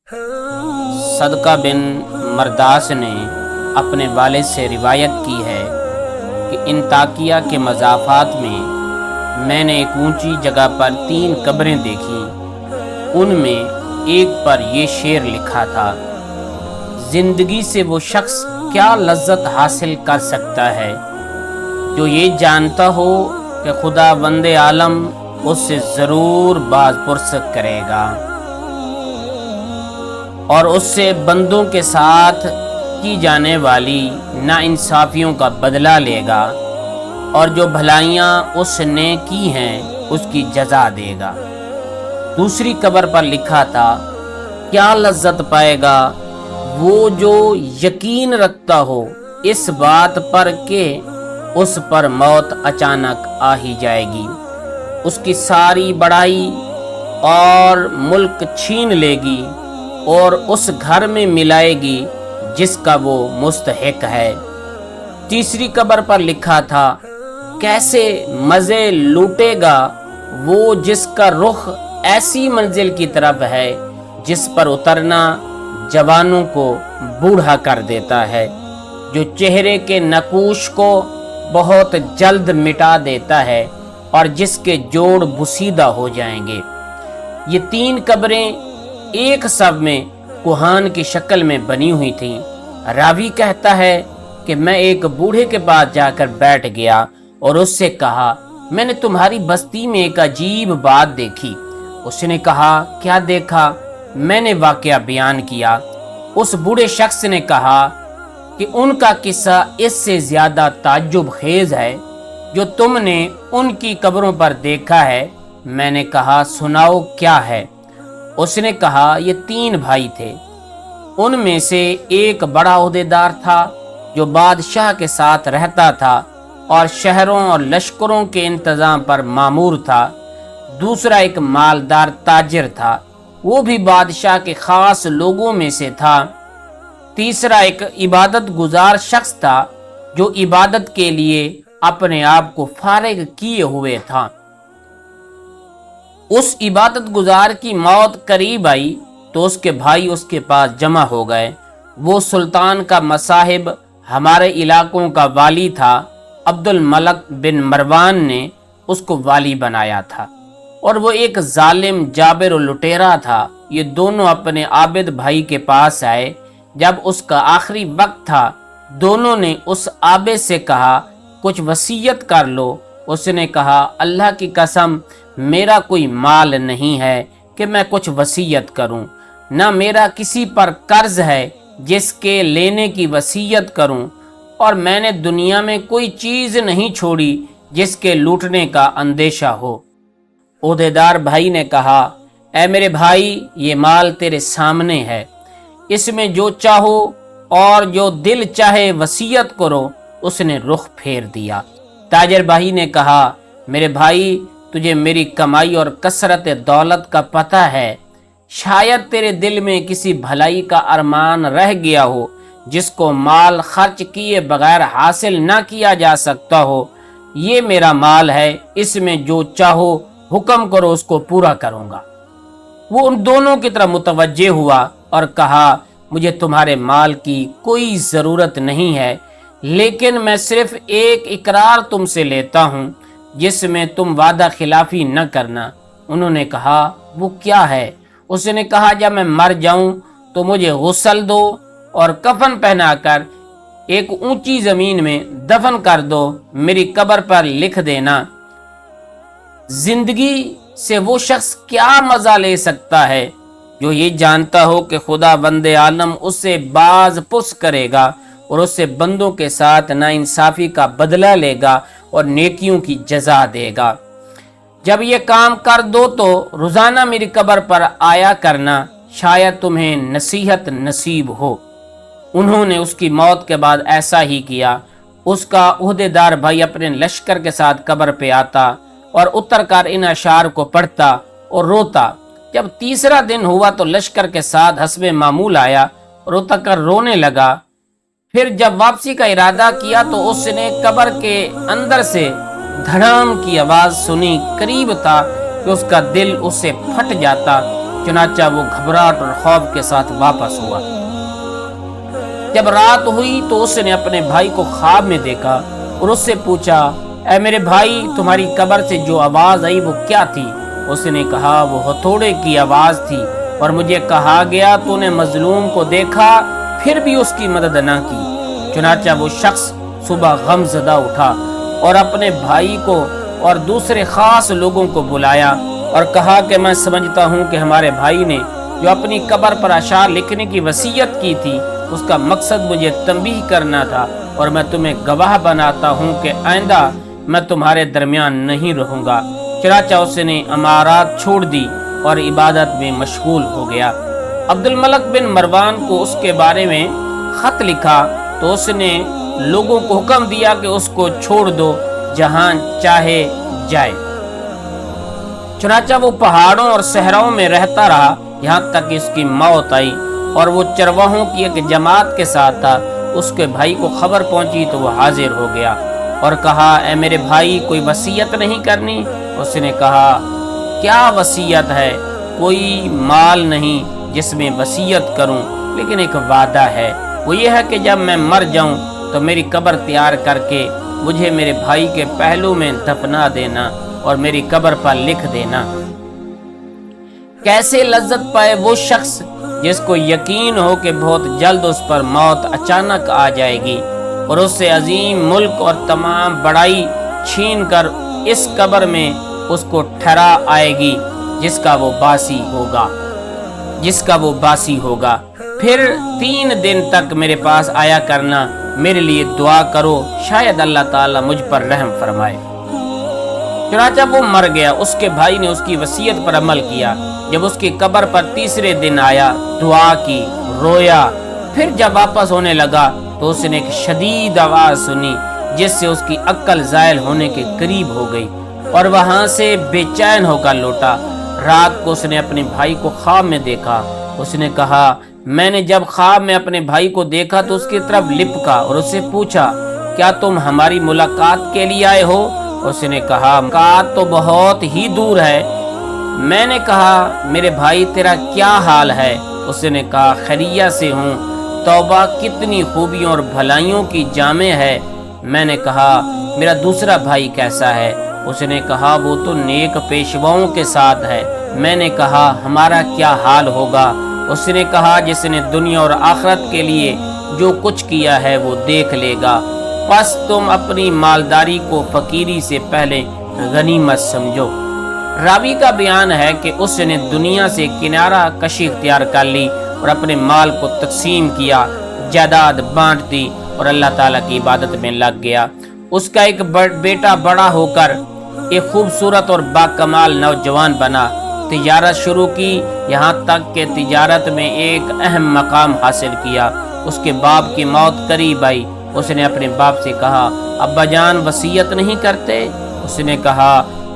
صدقہ بن مرداس نے اپنے والد سے روایت کی ہے کہ انطاکیہ کے مضافات میں میں نے ایک اونچی جگہ پر 3 قبریں دیکھیں۔ ان میں ایک پر یہ شعر لکھا تھا: زندگی سے وہ شخص کیا لذت حاصل کر سکتا ہے جو یہ جانتا ہو کہ خداوند عالم اس سے ضرور باز پرس کرے گا اور اس سے بندوں کے ساتھ کی جانے والی ناانصافیوں کا بدلہ لے گا، اور جو بھلائیاں اس نے کی ہیں اس کی جزا دے گا۔ دوسری قبر پر لکھا تھا: کیا لذت پائے گا وہ جو یقین رکھتا ہو اس بات پر کہ اس پر موت اچانک آ ہی جائے گی، اس کی ساری بڑائی اور ملک چھین لے گی اور اس گھر میں ملائے گی جس کا وہ مستحق ہے۔ تیسری قبر پر لکھا تھا: کیسے مزے لوٹے گا وہ جس کا رخ ایسی منزل کی طرف ہے جس پر اترنا جوانوں کو بوڑھا کر دیتا ہے، جو چہرے کے نقوش کو بہت جلد مٹا دیتا ہے اور جس کے جوڑ بسیدہ ہو جائیں گے۔ یہ 3 قبریں ایک صف میں کوہان کی شکل میں بنی ہوئی تھیں۔ راوی کہتا ہے کہ میں ایک بوڑھے کے پاس جا کر بیٹھ گیا اور اس سے کہا: میں نے تمہاری بستی میں ایک عجیب بات دیکھی۔ اس نے کہا: کیا دیکھا؟ میں نے واقعہ بیان کیا۔ اس بوڑھے شخص نے کہا کہ ان کا قصہ اس سے زیادہ تعجب خیز ہے جو تم نے ان کی قبروں پر دیکھا ہے۔ میں نے کہا: سناؤ کیا ہے؟ اس نے کہا: یہ 3 بھائی تھے۔ ان میں سے ایک بڑا عہدیدار تھا جو بادشاہ کے ساتھ رہتا تھا اور شہروں اور لشکروں کے انتظام پر مامور تھا۔ دوسرا ایک مالدار تاجر تھا، وہ بھی بادشاہ کے خاص لوگوں میں سے تھا۔ تیسرا ایک عبادت گزار شخص تھا جو عبادت کے لیے اپنے آپ کو فارغ کیے ہوئے تھا۔ اس عبادت گزار کی موت قریب آئی تو اس کے بھائی اس کے پاس جمع ہو گئے۔ وہ سلطان کا مصاحب، ہمارے علاقوں کا والی تھا۔ عبد الملک بن مروان نے اس کو والی بنایا تھا اور وہ ایک ظالم جابر و لٹیرا تھا۔ یہ دونوں اپنے عابد بھائی کے پاس آئے۔ جب اس کا آخری وقت تھا دونوں نے اس عابد سے کہا: کچھ وصیت کر لو۔ اس نے کہا: اللہ کی قسم میرا کوئی مال نہیں ہے کہ میں کچھ وصیت کروں، نہ میرا کسی پر قرض ہے جس کے لینے کی وصیت کروں، اور میں نے دنیا میں کوئی چیز نہیں چھوڑی جس کے لوٹنے کا اندیشہ ہو۔ عہدیدار بھائی نے کہا: اے میرے بھائی، یہ مال تیرے سامنے ہے، اس میں جو چاہو اور جو دل چاہے وصیت کرو۔ اس نے رخ پھیر دیا۔ تاجر بھائی نے کہا: میرے بھائی، تجھے میری کمائی اور کثرت دولت کا پتہ ہے، شاید تیرے دل میں کسی بھلائی کا ارمان رہ گیا ہو جس کو مال خرچ کیے بغیر حاصل نہ کیا جا سکتا ہو۔ یہ میرا مال ہے، اس میں جو چاہو حکم کرو، اس کو پورا کروں گا۔ وہ ان دونوں کی طرف متوجہ ہوا اور کہا: مجھے تمہارے مال کی کوئی ضرورت نہیں ہے، لیکن میں صرف ایک اقرار تم سے لیتا ہوں جس میں تم وعدہ خلافی نہ کرنا۔ انہوں نے کہا: وہ کیا ہے؟ اس نے کہا: جب میں مر جاؤں تو مجھے غسل دو اور کفن پہنا کر ایک اونچی زمین میں دفن کر دو۔ میری قبر پر لکھ دینا: زندگی سے وہ شخص کیا مزہ لے سکتا ہے جو یہ جانتا ہو کہ خداوند عالم اس سے باز پرس کرے گا اور اس سے بندوں کے ساتھ ناانصافی کا بدلہ لے گا اور نیکیوں کی جزا دے گا۔ جب یہ کام کر دو تو روزانہ میری قبر پر آیا کرنا، شاید تمہیں نصیحت نصیب ہو۔ انہوں نے اس کی موت کے بعد ایسا ہی کیا۔ اس کا عہدیدار بھائی اپنے لشکر کے ساتھ قبر پہ آتا اور اتر کر ان اشعار کو پڑھتا اور روتا۔ جب تیسرا دن ہوا تو لشکر کے ساتھ حسب معمول آیا اور اتر کر رونے لگا۔ پھر جب واپسی کا ارادہ کیا تو اس نے قبر کے اندر سے دھڑام کی آواز سنی۔ قریب تھا کہ اس کا دل اس سے پھٹ جاتا चुनाचा वो घबराहट और खौफ के साथ वापस हुआ। जब रात हुई तो उसने अपने भाई को ख्वाब में देखा और उससे पूछा, ऐ मेरे भाई, तुम्हारी कब्र से जो आवाज आई वो क्या थी? उसने कहा, वो हथौड़े की आवाज थी और मुझे कहा गया तूने मजलूम को देखा फिर भी उसकी मदद न की। चुनाचा वो शख्स सुबह गमज़दा उठा और अपने भाई को और दूसरे खास लोगों को बुलाया और कहा कि मैं समझता हूँ कि हमारे भाई ने जो अपनी कब्र पर अशार लिखने की वसीयत की थी उसका मकसद मुझे तंबीह करना था, और मैं तुम्हें गवाह बनाता हूँ कि आइंदा मैं तुम्हारे दरमियान नहीं रहूँगा। चुनाचा उसने अमारात छोड़ दी और इबादत में मशगूल हो गया। अब्दुल मलिक बिन मरवान को उसके बारे में खत लिखा तो उसने लोगों को हुक्म दिया कि उसको छोड़ दो, जहां चाहे जाए। चुनाचा वो पहाड़ों और सहराओं में रहता रहा यहाँ तक कि उसकी मौत आई, और वो चरवाहों की एक जमात के साथ था। उसके भाई को खबर पहुंची तो वो हाजिर हो गया और कहा, ऐ मेरे भाई, कोई वसीयत नहीं करनी? उसने कहा, क्या वसीयत है? कोई माल नहीं जिसमें वसीयत करूं, लेकिन एक वादा है। वो ये है कि जब मैं मर जाऊं तो मेरी कब्र तैयार करके मुझे मेरे भाई के पहलू में दफना देना और मेरी कब्र पर लिख देना। कैसे लज्जत पाए वो शख्स जिसको यकीन हो कि बहुत जल्द उस पर मौत अचानक आ जाएगी और उससे अजीम मुल्क और तमाम बड़ाई छीन कर इस कब्र में उसको ठहरा आएगी जिसका वो बासी होगा। फिर 3 दिन तक मेरे पास आया करना, मेरे लिए दुआ करो, शायद अल्लाह ताला मुझ पर रहम फरमाए। चुनाचा वो मर गया। उसके भाई ने उसकी वसीयत पर अमल किया। जब उसकी कब्र पर तीसरे दिन आया, दुआ की, रोया। फिर जब वापस होने लगा तो उसने एक शदीद आवाज सुनी जिससे उसकी अक्ल ज़ायल होने के करीब हो गई और वहां से बेचैन होकर लौटा। रात को उसने अपने भाई को ख्वाब में देखा। उसने कहा, मैंने जब ख्वाब में अपने भाई को देखा तो उसकी तरफ लिपका और उससे पूछा, क्या तुम हमारी मुलाकात के लिए आए हो? उसने कहा, मुलाकात तो बहुत ही दूर है। मैंने कहा, मेरे भाई तेरा क्या हाल है? उसने कहा, खैरियत से हूँ। तौबा कितनी खूबियों और भलाइयों की जामे है। मैंने कहा, मेरा दूसरा भाई कैसा है? उसने कहा, वो तो नेक पेशवाओं के साथ है। मैंने कहा, हमारा क्या हाल होगा? उसने कहा, जिसने दुनिया और आखिरत के लिए जो कुछ किया है वो देख लेगा। बस तुम अपनी मालदारी को फकीरी से पहले गनीमत समझो। रावी का बयान है कि उसने दुनिया से किनारा कशी इख्तियार कर ली और अपने माल को तकसीम किया, जायदाद बांट दी और अल्लाह ताला की इबादत में लग गया। उसका एक बेटा बड़ा होकर एक खूबसूरत और बाकमाल नौजवान बना। तिजारत शुरू की, यहाँ तक कि तिजारत में एक अहम मकाम हासिल किया। उसके बाप की मौत करीब आई। उसने अपने बाप से कहा, अब्बा जान वसीयत नहीं करते? उसने कहा,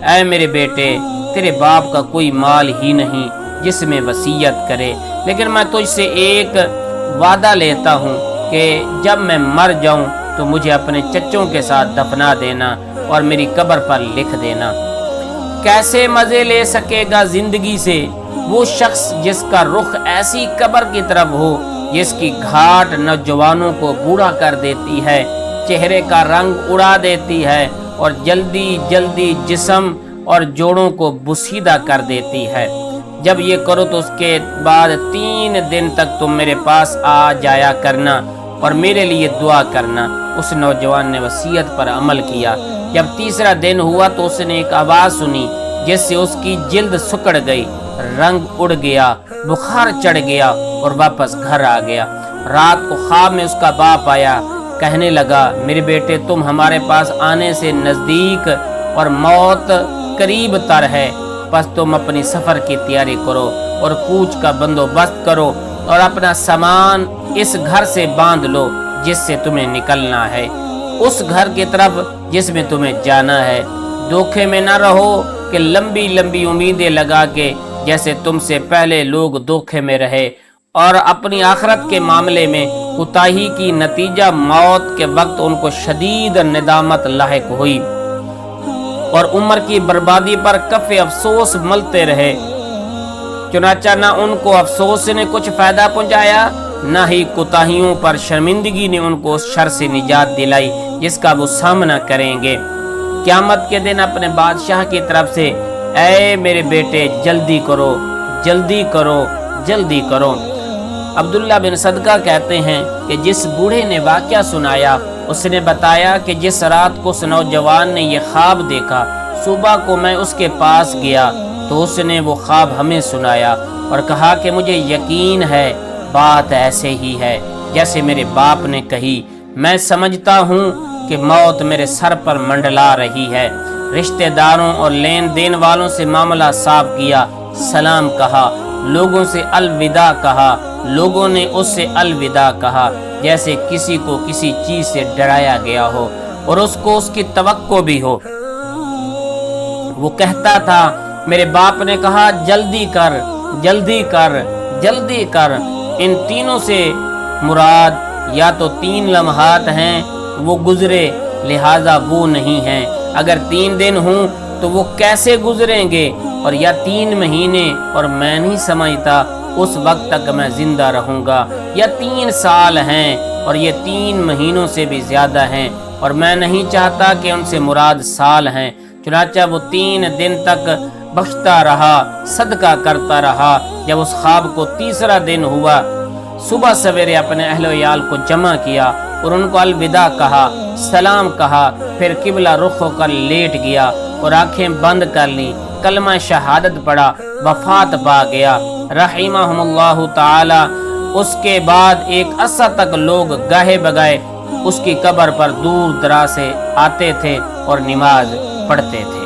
ऐ मेरे बेटे, तेरे बाप का कोई माल ही नहीं जिसमें वसीयत करे, लेकिन मैं तुझसे एक वादा लेता हूँ कि जब मैं मर जाऊँ तो मुझे अपने चच्चों के साथ दफना देना और मेरी कब्र पर लिख देना। कैसे मज़े ले सकेगा जिंदगी से वो शख्स जिसका रुख ऐसी कब्र की तरफ हो जिसकी घाट नौजवानों को बूढ़ा कर देती है, चेहरे का रंग उड़ा देती है और जल्दी जल्दी जिस्म और जोड़ों को बुसीदा कर देती है। जब ये करो तो उसके बाद 3 दिन तक तुम मेरे पास आ जाया करना और मेरे लिए दुआ करना। उस नौजवान ने वसीयत पर अमल किया। जब तीसरा दिन हुआ तो उसने एक आवाज़ सुनी जिससे उसकी जिल्द सुकड़ गई, रंग उड़ गया, बुखार चढ़ गया और वापस घर आ गया। रात को ख्वाब में उसका बाप आया, कहने लगा, मेरे बेटे, तुम हमारे पास आने से नज़दीक और मौत करीब तर है, बस तुम अपनी सफ़र की तैयारी करो और कूच का बंदोबस्त करो और अपना सामान इस घर से बांध लो जिससे तुम्हें निकलना है, उस घर की तरफ जिसमें तुम्हें जाना है। धोखे में न रहो कि लंबी लंबी उम्मीदें लगा के जैसे तुमसे पहले लोग धोखे में रहे और अपनी आखिरत के मामले में कुताही की नतीजा मौत के वक्त उनको शदीद निदामत लाहिक हुई और उम्र की बर्बादी पर कफ़े अफसोस मलते रहे। चुनाचा न उनको अफसोस ने कुछ फायदा पहुंचाया, न ही कोताहियों पर शर्मिंदगी ने उनको उस शर से निजात दिलाई जिसका वो सामना करेंगे। क़यामत के दिन अपने बादशाह की तरफ से, ऐ मेरे बेटे जल्दी करो, जल्दी करो, जल्दी करो। अब्दुल्ला बिन सदका कहते हैं कि जिस बूढ़े ने वाक़या सुनाया, उसने बताया कि जिस रात को उस नौजवान ने ये ख्वाब देखा, सुबह को मैं उसके पास गया तो उसने वो ख्वाब हमें सुनाया और कहा कि मुझे यकीन है बात ऐसे ही है जैसे मेरे बाप ने कही। मैं समझता हूँ कि मौत मेरे सर पर मंडला रही है। रिश्तेदारों और लेन देन वालों से मामला साफ किया, सलाम कहा, लोगों से अलविदा कहा। लोगों ने उससे अलविदा कहा जैसे किसी को किसी चीज से डराया गया हो और उसको उसकी तवक्को भी हो। वो कहता था, मेरे बाप ने कहा जल्दी कर, जल्दी कर, जल्दी कर। इन तीनों से मुराद या तो 3 लम्हात हैं वो गुजरे, लिहाजा वो नहीं हैं। अगर 3 दिन हों तो वो कैसे गुजरेंगे, और या 3 महीने और मैं नहीं समझता उस वक्त तक मैं जिंदा रहूँगा, या 3 साल हैं और ये 3 महीनों से भी ज़्यादा हैं और मैं नहीं चाहता कि उनसे मुराद साल हैं। चुनाचा वो 3 दिन तक बख्शता रहा, सदका करता रहा। जब उस ख्वाब को 3रा दिन हुआ, सुबह सवेरे अपने अहलो याल को जमा किया और उनको अलविदा कहा, सलाम कहा, फिर किबला रुख होकर लेट गया और आंखें बंद कर ली, कलमा शहादत पढ़ा, वफात पा गया रहिमहुमुल्लाहु ताला। उसके बाद एक अरसा तक लोग गाहे बगाए उसकी कब्र पर दूर दराज से आते थे और नमाज पढ़ते थे।